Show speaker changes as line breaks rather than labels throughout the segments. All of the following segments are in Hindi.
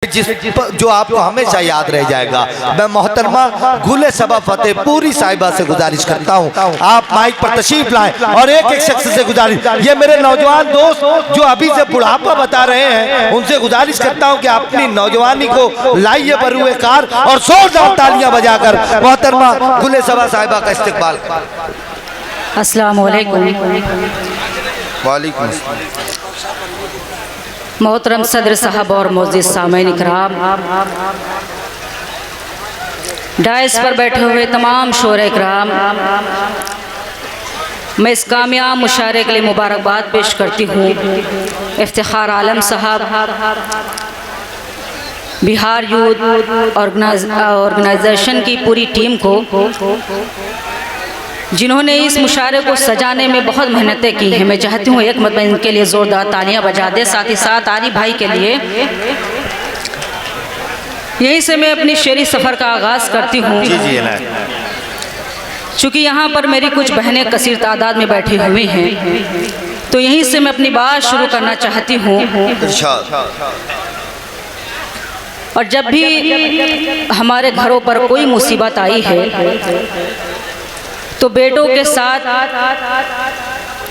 जो आपको हमेशा याद रह जाएगा। मैं मोहतरमा गुले सबा फतेहपुरी साहिबा से गुजारिश करता हूँ आप माइक पर तशरीफ लाएं और एक एक शख्स से गुजारिश, ये मेरे नौजवान दोस्त जो अभी से बुढ़ापा बता रहे हैं उनसे गुजारिश करता हूँ कि अपनी नौजवानी को लाइए बरूए कार और जोरदार तालियां बजाकर मोहतरमा गुले सबा साहिबा का इस्तकबाल।
अस्सलामु अलैकुम।
वालेकुम अस्सलाम।
मोहतरम सदर साहब और मोअज़्ज़िज़ सामईन इकराम, डायस पर बैठे हुए तमाम शोरे इकराम, मैं इस कामयाब मुशारे के लिए मुबारकबाद पेश करती हूँ इफ्तिखार आलम साहब, बिहार यूथ ऑर्गेनाइजेशन की पूरी टीम को, जिन्होंने इस मुशारे को सजाने में बहुत मेहनतें की हैं। मैं चाहती हूँ एक मतलब इनके लिए ज़ोरदार तालियां बजा दे। साथ ही साथ आरी भाई के लिए यहीं से मैं अपनी शेरी सफ़र का आगाज़ करती हूँ। चूँकि यहाँ पर मेरी कुछ बहनें कसीर तादाद में बैठी हुई हैं, तो यहीं से मैं अपनी बात शुरू करना चाहती हूँ। और जब भी हमारे घरों पर कोई मुसीबत आई है तो बेटों के साथ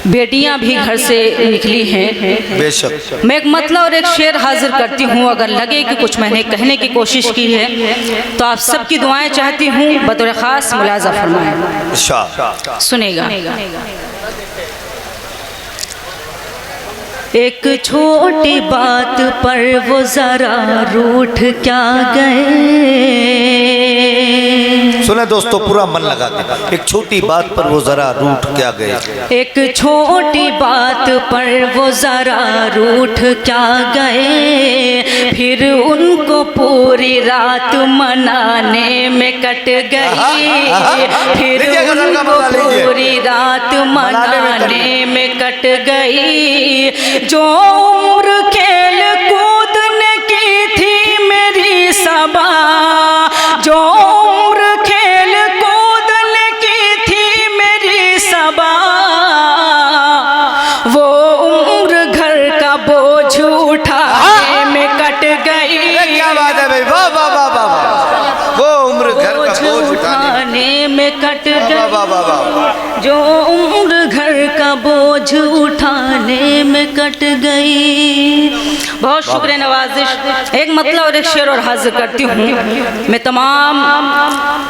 बेटियां भी घर से निकली हैं।
बेशक
मैं एक मतलब और एक शेर हाजिर करती हूँ। अगर लगे कि कुछ मैंने कहने की कोशिश की है तो आप सबकी दुआएं चाहती हूँ, बतौर ख़ास मुलाज़ा फरमाएं। सुनेगा। एक छोटी बात पर वो ज़रा रूठ क्या गए।
सुने दोस्तों, पूरा मन लगा के, एक छोटी बात पर वो जरा रूठ क्या गए।
एक छोटी बात पर वो जरा रूठ क्या गए, फिर उनको पूरी रात मनाने में कट गई। फिर उनको पूरी रात मनाने में कट गई। जो उम्र खेल कूदने की थी मेरी सबा, जो उम्र खेल कूदने की थी मेरी सबा, वो उम्र घर का बोझ उठाने में कट गई।
क्या बात है भाई, वाह वाह वाह वाह। वो उम्र घर का बोझ
उठाने में कट गई। जो उम्र घर का बोझ उठाने में कट गई। बहुत शुक्रिया नवाजिश। एक मतलब और एक शेर और हाजिर करती हूँ। मैं तमाम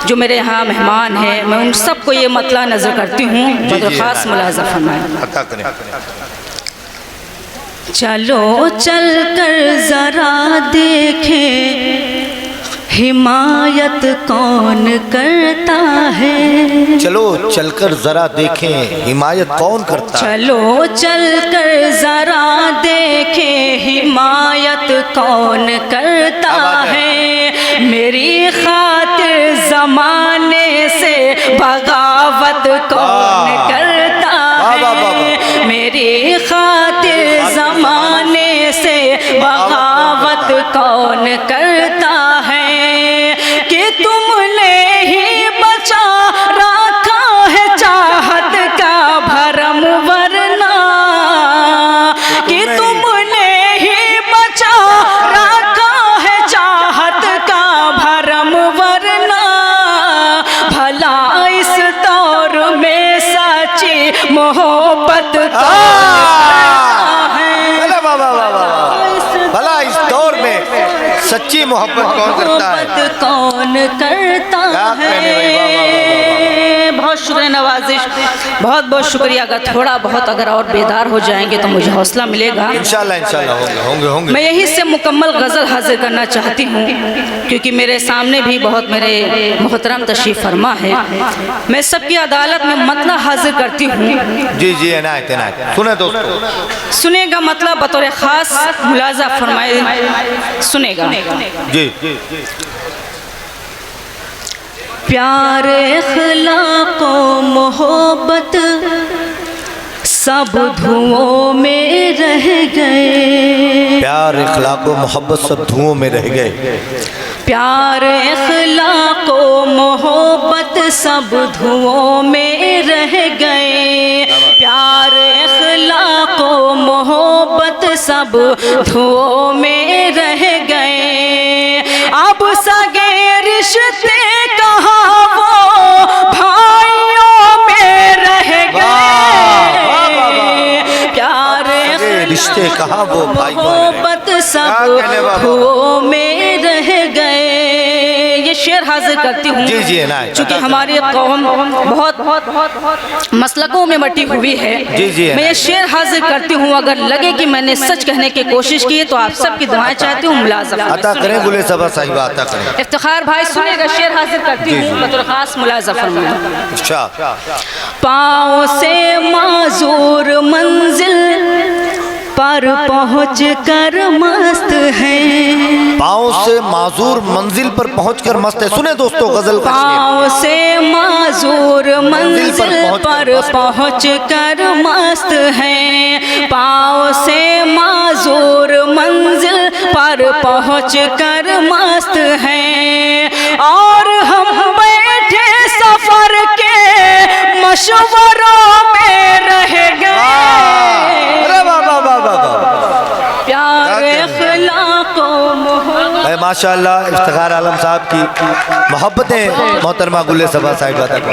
जो मेरे यहाँ मेहमान हैं, मैं उन सबको ये मतला नजर करती हूँ, बतौर ख़ास मुलाज़ा फरमाएं। चलो चल कर ज़रा देखें हिमायत कौन करता है।
चलो चलकर जरा देखें हिमायत कौन करता है।
चलो चलकर जरा देखें हिमायत कौन करता है। मेरी खातिर ज़माने से बगावत कौन करता है। मेरी खातिर ज़माने से बगावत कौन करता है। कि तुमने ही बचा रखा है चाहत का भरम, वरना कि तुमने ही बचा रखा है चाहत का भरम, वरना भला इस दौर में सच्ची मोहब्बत
सच्ची मोहब्बत कौन करता है।
कौन करता है। बहुत शुक्रिया नवाजिश, बहुत बहुत शुक्रिया। अगर थोड़ा बहुत अगर और बेदार हो जाएंगे तो मुझे हौसला मिलेगा।
इंशाल्लाह इंशाल्लाह होंगे।
मैं यहीं से मुकम्मल गज़ल हाजिर करना चाहती हूँ, क्योंकि मेरे सामने भी बहुत मेरे मोहतरम तशरीफ़ फरमा है। मैं सबकी अदालत में मतला हाजिर करती हूँ।
जी जी इनायत इनायत। सुने दोस्तों,
सुनेगा मतलब बतौर ख़ास मुलाज़ा फरमाए। सुनेगा
जी।
प्यार इख़्लाक़ मोहब्बत सब धुओं में रह गए।
प्यार इख़्लाक़ मोहब्बत सब धुओं में रह गए।
प्यार इख़्लाक़ मोहब्बत सब धुओं में रह गए। प्यार इख़्लाक़ अखलाको मोहब्बत सब धुओं में रह गए। अब सगे रिश्ते कहाँ वो भाइयों में रह गए। प्यारे
रिश्ते कहाँ वो
मोहब्बत सब धुओं में रह गए। ये शेर हाजिर करती हूँ
जी जी
चूँकि हमारी कौम बहुत मसलकों में बटी हुई है।
जी जी
मैं ये शेर हाजिर करती हूँ, अगर लगे कि मैंने सच कहने की कोशिश की है तो आप सबकी दुआएं चाहती हूँ। मुलाज़ा
अता करें गुले सबा साहिबा अता करें।
इफ्तिखार भाई सुनेगा, शेर हाजिर करती हूँ बतौर खास मुलाज़ा फरमाएं।
अच्छा।
पाँव से माजूर मंजिल पर पहुँच कर मस्त है।
पाँव से माजूर मंजिल पर पहुंचकर मस्त है। सुने दोस्तों गजल का।
पाँव से माजूर मंजिल पर पहुँच कर मस्त है। पाँव से माजूर मंजिल पर पहुँच कर मस्त है। और हम बैठे सफर के मशवरों में रह गए। प्यारे अखलाकों मोहब्बत।
माशाअल्लाह इफ्तिखार आलम साहब की मोहब्बतें मोहतरमा गुले सबा साहिबा तक।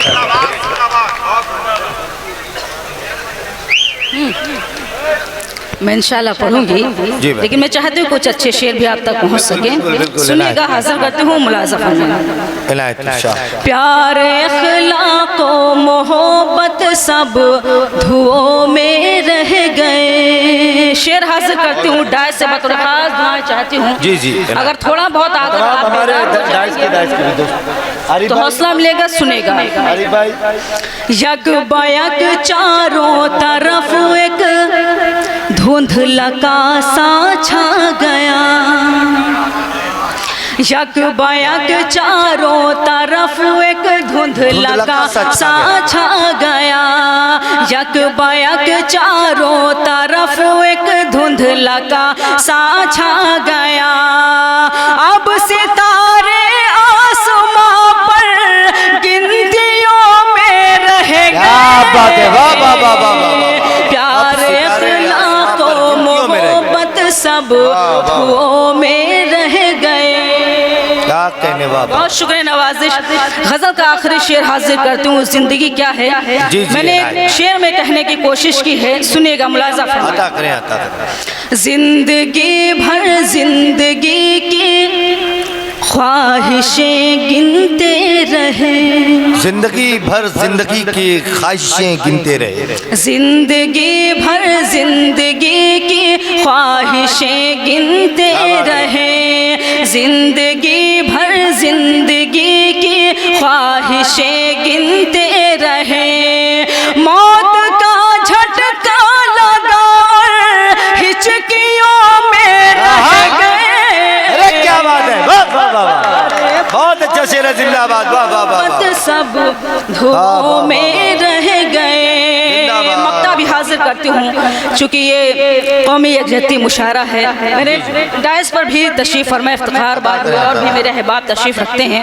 मैं इंशाल्लाह पढ़ूंगी, लेकिन मैं चाहती हूँ कुछ अच्छे शेर भी आप तक पहुँच सके। सुनिएगा, हाजिर करती हूँ मुलाज़ा फरमाना। प्यारे अखलाको मोहब्बत सब धुओं में रह गए। शेर हाजिर करती हूँ, डायस से बतौर खास दुआएं चाहती हूँ।
जी जी
अगर थोड़ा बहुत तो हौसला मिलेगा। सुनेगा, यक बयक चारों तरफ एक धुंधला सा छा गया। यक बयक चारों तरफ एक धुंधला सा छा गया। यक बयक चारों तरफ एक धुंधला सा छा गया। अब सितारे आसमां पर गिनतियों में रह गए। प्यारे अखलाको मोहब्बत सब धुओं में रह गए। बहुत शुक्रिया नवाजिश। गजल का आखिरी शेर हाजिर करती हूँ, जिंदगी क्या है। मैंने शेर में कहने की कोशिश की है, सुनिएगा, मुलाज़ा फरमाएं। जिंदगी भर जिंदगी की ख्वाहिशें गिनते रहे।
जिंदगी भर जिंदगी की ख्वाहिशें गिनते रहे।
जिंदगी भर जिंदगी की ख्वाहिशें गिनते रहे। जिंदगी भर जिंदगी की ख्वाहिशें गिनते रहे। मौत का झटका लगा और हिचकियों में रह गए।
अरे क्या बात है, बहुत अच्छा शेर है, जिंदाबाद। वाह वाह वाह।
सब धुओं में रह गए। मक्ता भी हाजिर करती हूँ, चूँकि ये कौमी यकजहती मुशायरा है। मेरे डायस पर भी तशरीफ़ फरमा इफ्तिखार बाद और भी मेरे अहबाब तशरीफ़ रखते हैं।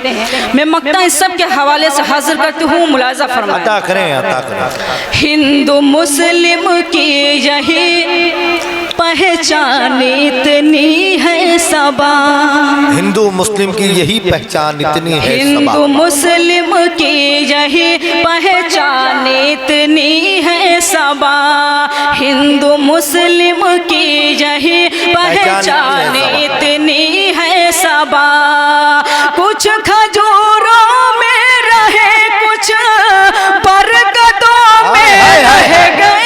मैं मक्ता इस सब के हवाले से हाजिर करती हूँ, मुलाज़ा फरमाएं।
अता करें।
हिंदू मुस्लिम की यही पहचान इतनी है सबा।
हिंदू मुस्लिम की यही पहचान इतनी है।
हिंदू मुस्लिम की यही पहचान इतनी है सबा। हिंदू मुस्लिम की यही पहचान इतनी है सबा। कुछ खजूरों में रहे, कुछ बरगदों में रह गए।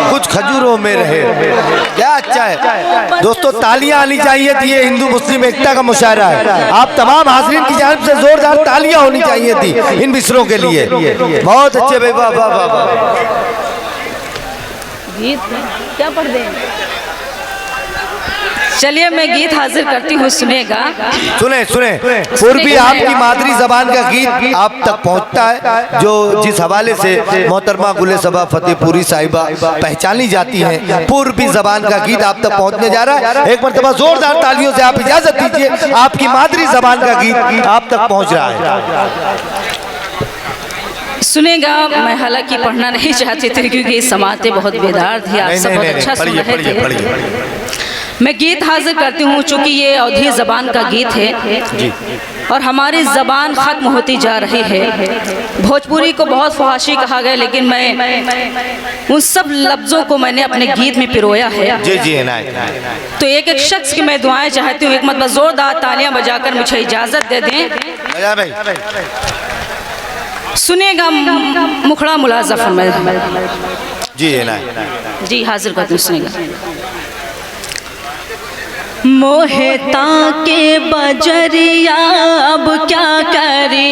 कुछ खजूरों में रहे, क्या अच्छा है दोस्तों। तालियां आनी चाहिए थी, ये हिंदू मुस्लिम एकता का मुशायरा है। आप तमाम हाज़रीन की जानिब से जोरदार तालियां होनी चाहिए थी इन मिसरों के लिए। बहुत अच्छे भाई, वाह वाह वाह।
गीत क्या पढ़ दें? चलिए मैं गीत हाजिर करती हूँ, सुनेगा।
सुने पूर्वी आपकी मादरी जबान का गीत आप तक पहुँचता है, जो जिस हवाले से मोहतरमा गुले सबा फतेहपुरी साहिबा पहचानी जाती हैं। पूर्वी जबान का गीत आप तक पहुँचने जा रहा है। एक मरतबा जोरदार तालियों से आप इजाजत दीजिए, आपकी मादरी जबान का गीत आप तक पहुँच रहा है।
सुनेगा। मैं हालांकि पढ़ना नहीं चाहती थी क्योंकि समातें बहुत बेदार थी, आप सब बहुत अच्छा सुन रहे थे। मैं गीत हाजिर करती हूँ चूँकि ये अवधी ज़बान का गीत है
जी।
और हमारी ज़बान ख़त्म होती जा रही है। भोजपुरी को बहुत फहाशी कहा गया, लेकिन मैं उन सब लफ्ज़ों को मैंने अपने गीत में पिरोया है।
जी जी
तो एक एक शख्स की मैं दुआएं चाहती हूँ, एक मतलब ज़ोरदार तालियां बजाकर मुझे इजाज़त दे दें। सुनेगा मुखड़ा मुलाज़ा फरमाए।
जी
हाजिर करती हूँ, सुनेगा। मोहता के बजरिया अब क्या करे,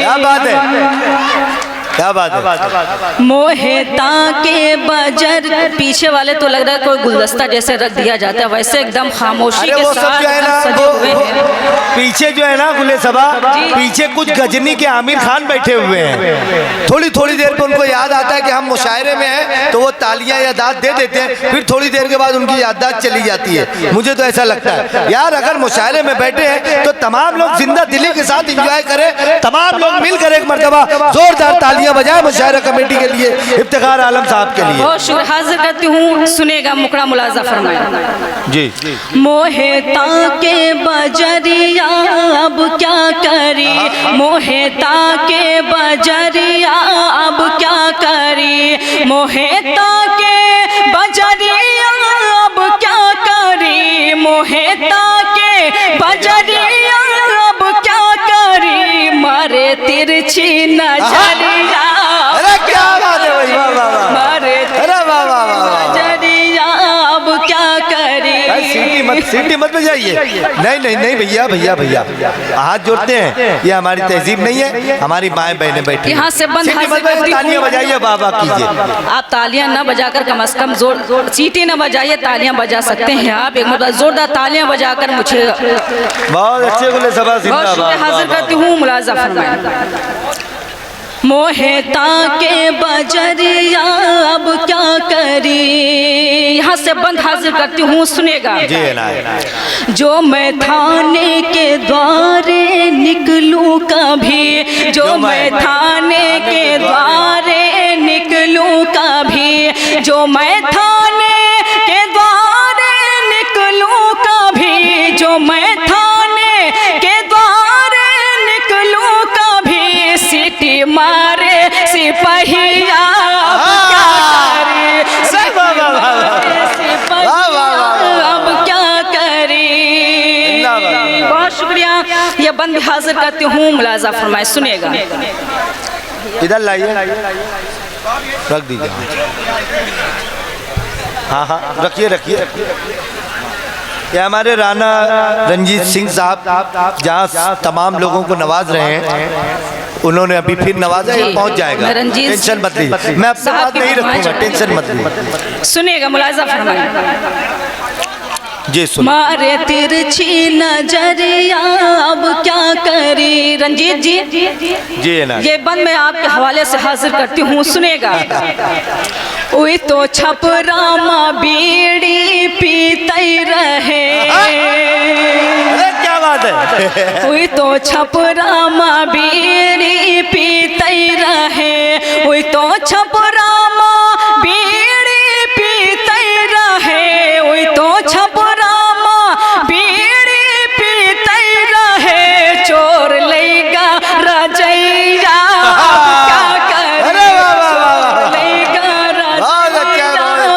क्या बात है, क्या बात है।
मोहता के बजर, पीछे वाले तो लग रहा है कोई गुलदस्ता जैसे रख दिया जाता है, वैसे एकदम खामोशी के साथ
जो है ना,
सजे हुए हैं।
पीछे जो है ना गुले सबा, पीछे कुछ गजनी के आमिर खान बैठे हुए हैं। थोड़ी थोड़ी देर पे उनको याद आता है कि हम मुशायरे में हैं, तो वो तालियां या दाद दे देते हैं, फिर थोड़ी देर के बाद उनकी याददाश्त चली जाती है। मुझे तो ऐसा लगता है यार, अगर मुशायरे में बैठे हैं तो तमाम लोग जिंदा दिली के साथ एंजॉय करें, तमाम लोग मिलकर एक मरतबा जोरदार तालियां बजाए मुशायरा कमेटी के लिए, इफ्तिखार आलम साहब के लिए।
बहुत शुक्र, हाजिर करती हूँ, सुनेगा मुकड़ा मुलाजा फरमाए।
जी।
मोहता के बजरिया अब क्या करी, मोहता के बजरिया अब क्या करी, मोहता के बजरिया अब क्या करी, मोहता के बजरिया अब क्या करी, मारे तिरछी नजरिया।
अरे क्या बात है भाई, वाह वाह वाह,
मारे
अरे वाह वाह वाह,
नजरिया अब क्या करी।
सीटी मत बजाइए, नहीं नहीं नहीं भैया भैया भैया, हाथ जोड़ते हैं, ये हमारी तहजीब नहीं है, हमारी माएँ बहनें बैठी
यहाँ से बंद,
तालियां बजाइए, बाबा कीजिए।
आप तालियां न बजाकर कम से कम जोर सीटी न बजाइए, तालियां बजा सकते हैं आप, एक मतलब जोरदार तालियां बजाकर मुझे
बहुत अच्छे गुले सबा जिंदाबाद।
हाजिर करती हूँ, मुलाजा फरमाए। मोहता के बजरिया अब क्या करी, यहाँ से बंद, हाजिर करती हूँ, सुनेगा। जो मैं थाने के द्वारे निकलूं कभी, जो मैं थाने के द्वारे निकलूं कभी, जो मैं थाने के द्वारे निकलूं कभी, जो मैं थाने के द्वारे निकलूं कभी, सीटी मारे सिपहिया क्या करे, अब क्या करे। बहुत शुक्रिया, ये बंद हाजिर करती हूँ, मुलाजा फरमाए, सुनेगा।
इधर लाइए, रख दीजिए, हाँ हाँ रखिए रखिए। ये हमारे राणा रंजीत सिंह साहब जहाँ तमाम लोगों को नवाज रहे हैं, उन्होंने अभी फिर नवाजा, ये पहुंच जाएगा, टेंशन मत लीजिए, मैं अपना बात नहीं रखूंगा, टेंशन मत लीजिए।
सुनेगा, मुलाजा फरमाए।
जी सुन।
मारे तिरछी नजरिया अब क्या करी, रंजीत जी
जी ना, ये
बंद मैं आपके हवाले से हाजिर करती हूँ, सुनेगा। ओए तो छपरामा बीड़ी पीते रहे,
क्या बात है।
ओए तो छपरामा बीड़ी पीते रहे, ओए तो छपरामा बीड़ी पीते रहे, ओए तो छपरामा बीड़ी पीते रहे, चोर लेगा रजैया क्या करे,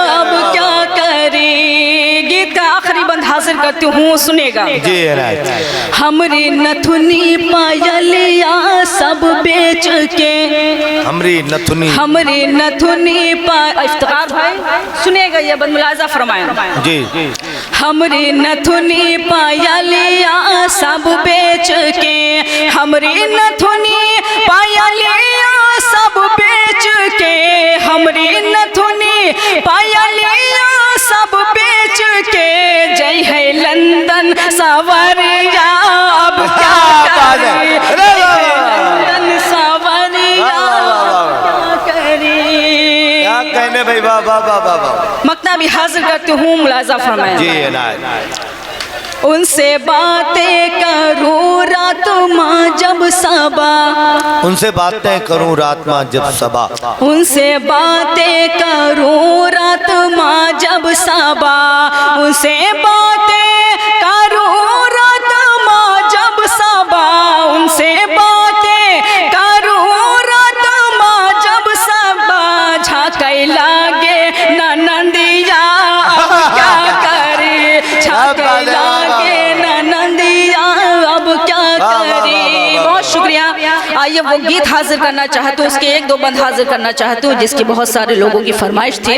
अब क्या करी। गीत का आखिरी बंद हासिल करती हूँ, सुनेगा। हमरी नथुनी पायलिया सब बेच के,
हमरी
नथुनी इफ्तिखार भाई सुनेगा, ये बंद मुलाजा फरमाया।
जी।
हमरी नथुनी पायलिया सब बेच के, हमरी नथुनी पायलिया सब बेच के, हमरी नथुनी पायलिया सब बेच के, जय है लंदन सवरिया अब क्या करे, लंदन सवरिया क्या करे।
क्या कहने भाई, वाह वाह वाह वाह।
मकता भी हाजिर करती हूँ, मुलाजा फरमाया।
जी
उनसे बातें करूं रात माँ जब सबा,
उनसे बातें करूं रात माँ जब सबा,
उनसे बातें करूं रात माँ जब सबा, उनसे बातें करूं रात माँ जब सबा, उनसे बातें करूं रात माँ जब सबा, झांके लागे ननदिया अब क्या करे, झांके लागे ननदिया अब क्या करे। बहुत शुक्रिया। आइए वो गीत हाजिर करना चाहती हूँ, उसके एक दो बंद हाजिर करना चाहती हूँ जिसकी बहुत सारे लोगों की फरमाइश थी।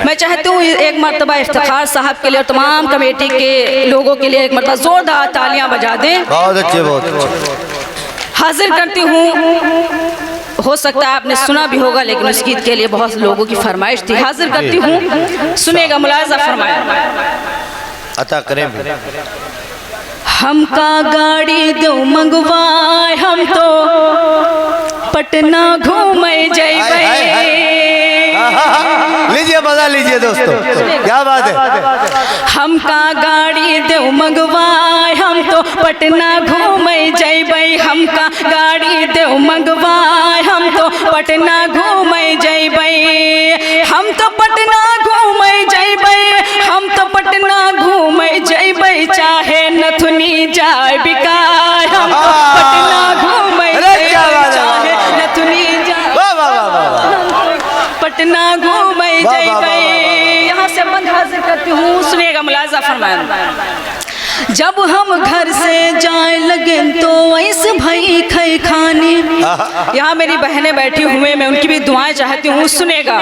मैं चाहती हूँ एक मरतबा इफ्तिखार साहब के लिए और तमाम कमेटी के लोगों के लिए एक मरतबा जोरदार तालियां बजा दें।
बहुत अच्छे, बहुत अच्छे।
हाजिर करती हूँ, हो सकता है आपने सुना भी होगा लेकिन उस गीत के लिए बहुत लोगों की फरमाइश थी। हाजिर करती हूँ, सुनेगा, मुलाजा फरमाया।
अता करें।
हमका गाड़ी दो मंगवाए, हम तो पटना घूमे जैबे।
लीजिए, मजा लीजिए दोस्तों, क्या बात है।
हमका गाड़ी दो मंगवाए, हम तो पटना घूमे जैबे। हमका गाड़ी दो मंगवाए, हम तो पटना घूमे जैबे। हम तो पटना घूमे जैबे, हम तो पटना घूमे जैबे, चाहे नथुनी जाए बिकाए। हम तो पटना घूमे जैबे, चाहे नथुनी जाए, पटना घूमे जैबे। यहाँ से बंद हाजिर करती हूँ, सुनिएगा, मुलाजा फरमाया। जब हम घर से जाए लगे तो ऐसे भाई खई खानी। यहाँ मेरी बहनें बैठी हुए, मैं उनकी भी दुआएं चाहती हूँ, सुनेगा।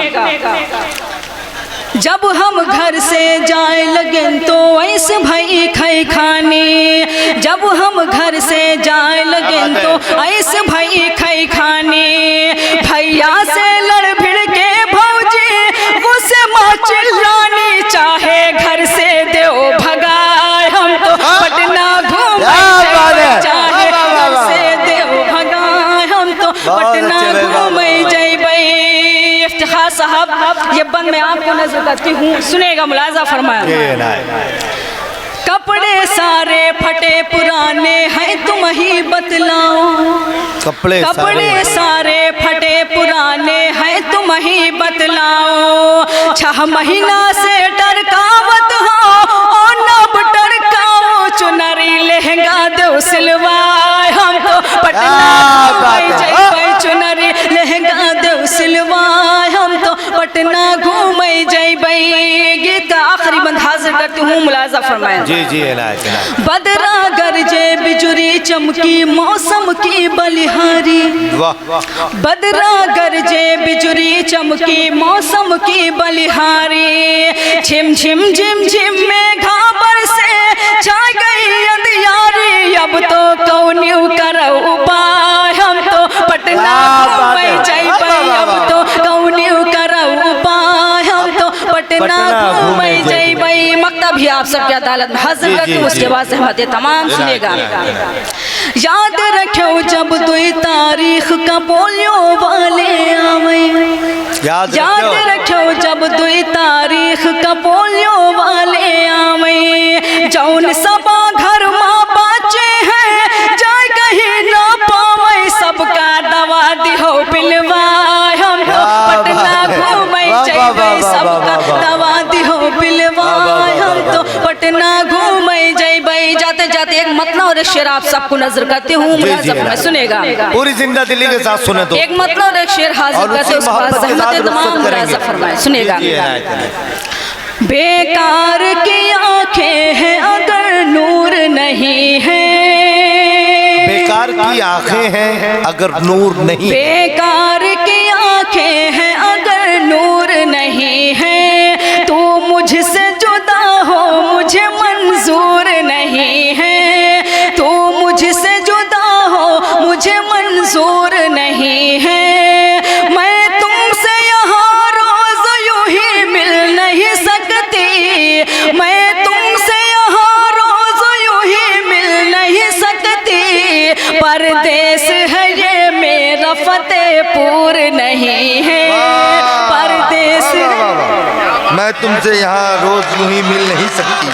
जब हम घर से जाए लगे तो ऐसे भाई खई खानी। जब हम घर से जाए लगे तो ऐसे भाई खई खानी। भैया से लड़ भिड़ के भौजी गुस्से माँ चिल्लानी, चाहे घर से देओ भगाए। हम तो पटना घूमे, चाहे घर से देओ भगाए। हम तो पटना घूमे जैबे। इफ्तिखार साहब, ये बंद मैं आपको नजर करती हूँ, सुनेगा, मुलाजा फरमाया। कपड़े सारे फटे पुराने हैं तुम ही बतलाओ। कपड़े सारे फटे पुराने हैं तुम ही बतलाओ। 6 महीना से टरकावत हो और नब टरकाओ। चुनरी लहंगा दो सिलवाए, हम तो पटना घूमे जैबे। चुनरी लहंगा दो सिलवाए, हम तो पटना घूमे जैबे। गीत आखिरी बंद हाजिर करती हूँ, मुलाजा फरमाया।
जी जी।
बदरा गरजे बिजुरी चमकी मौसम की बलिहारी। बदरा गरजे बिजुरी चमकी मौसम की बलिहारी। झिम झिम झिम झिम में घाबर से छा गई अंधियारी। अब तो कौन्यू करो उपाय, हम तो पटना घूमे जैबे। अब तो कौन्यू करो उपाय, हम तो पटना घूमे जैबे। मकता भी आप सबके अदालत में हाजिर करती हूँ, उसके बाद सहमत तमाम सुनेगा। याद रखो जब 2 तारीख का पोलियो वाले आवे। याद रखो जब 2 तारीख का पोलियो वाले आवे। जौन सबा घर माँ बच्चे हैं जाए कहीं ना पावे। सबका दवा दिहो पिलवाए, हम पटना घूमे जैबे। सबका दवा दिहो पिलवाए, हम तो पटना घूमे जैबे। जाते जाते एक मतला और एक शेर आप सबको नजर करती हूँ, मुलाजा सुनेगा।
पूरी जिंदा दिल्ली के साथ सुने तो
एक मतला और एक शेर हाजिर करते, उसके बाद सहमत तमाम, मुलाजा फरमाए, सुनेगा। बेकार की आंखें हैं अगर नूर नहीं है।
बेकार की आंखें हैं अगर नूर नहीं।
बेकार की आंखें हैं अगर नूर नहीं है। तू मुझसे जुदा हो मुझे मंजूर नहीं है। तू मुझसे जुदा हो मुझे मंजूर नहीं है। मैं तुमसे यहाँ रोज यूं ही मिल नहीं सकती। मैं तुमसे यहाँ रोज यूं ही मिल नहीं सकती। परदेश है ये मेरा फतेहपुर नहीं है। परदेश
मैं तुमसे यहाँ रोज यूं ही मिल नहीं सकती।